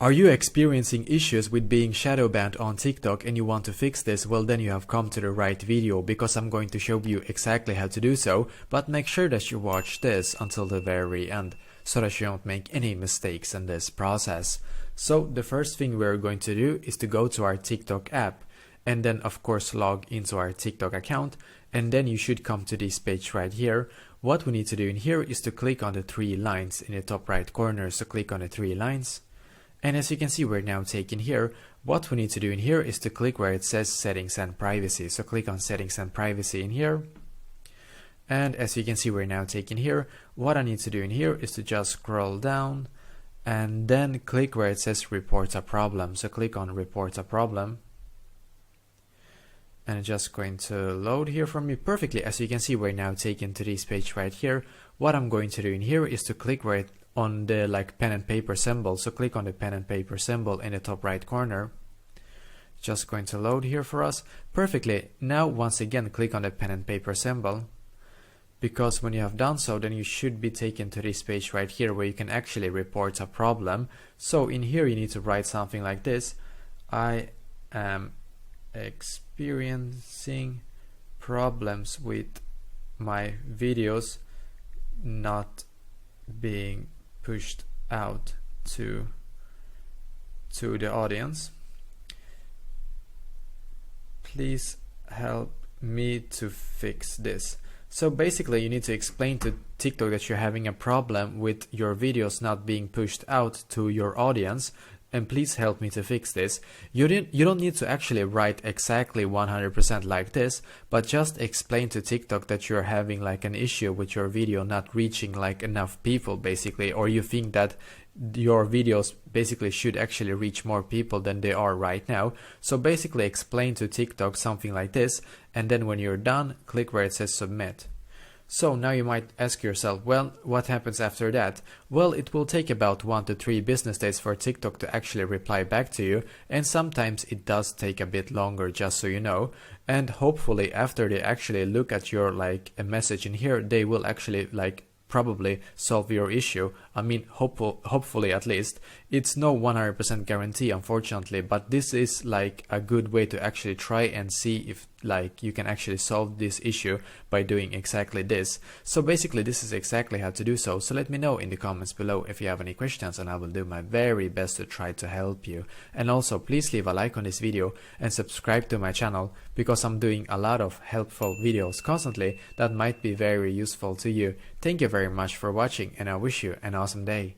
Are you experiencing issues with being shadow banned on TikTok and you want to fix this? Well, then you have come to the right video, because I'm going to show you exactly how to do so, but make sure that you watch this until the very end so that you don't make any mistakes in this process. So the first thing we're going to do is to go to our TikTok app and then of course log into our TikTok account, and then you should come to this page right here. What we need to do in here is to click on the three lines in the top right corner. So click on the three lines. And as you can see, we're now taken here. What we need to do in here is to click where it says settings and privacy. So click on settings and privacy in here. And as you can see, we're now taken here. What I need to do in here is to just scroll down and then click where it says report a problem. So click on report a problem. And it's just going to load here for me perfectly. As you can see, we're now taken to this page right here. What I'm going to do in here is to click where it on the pen and paper symbol. So click on the pen and paper symbol in the top right corner. Just going to load here for us perfectly. Now once again click on the pen and paper symbol, because when you have done so, then you should be taken to this page right here where you can actually report a problem. So in here you need to write something like this: I am experiencing problems with my videos not being pushed out to the audience. Please help me to fix this. So basically you need to explain to TikTok that you're having a problem with your videos not being pushed out to your audience, and please help me to fix this. You don't need to actually write exactly 100% like this, but just explain to TikTok that you're having an issue with your video not reaching enough people basically, or you think that your videos basically should actually reach more people than they are right now. So basically explain to TikTok something like this, and then when you're done, click where it says submit. So now you might ask yourself, well, what happens after that? Well, it will take about 1 to 3 business days for TikTok to actually reply back to you, and sometimes it does take a bit longer, just so you know. And hopefully after they actually look at your a message in here, they will actually probably solve your issue. I mean, hopefully at least. It's no 100% guarantee, unfortunately, but this is a good way to actually try and see if you can actually solve this issue by doing exactly this. So basically this is exactly how to do so. So let me know in the comments below if you have any questions, and I will do my very best to try to help you. And also please leave a like on this video and subscribe to my channel, because I'm doing a lot of helpful videos constantly that might be very useful to you. Thank you very much for watching, and I wish you an awesome day.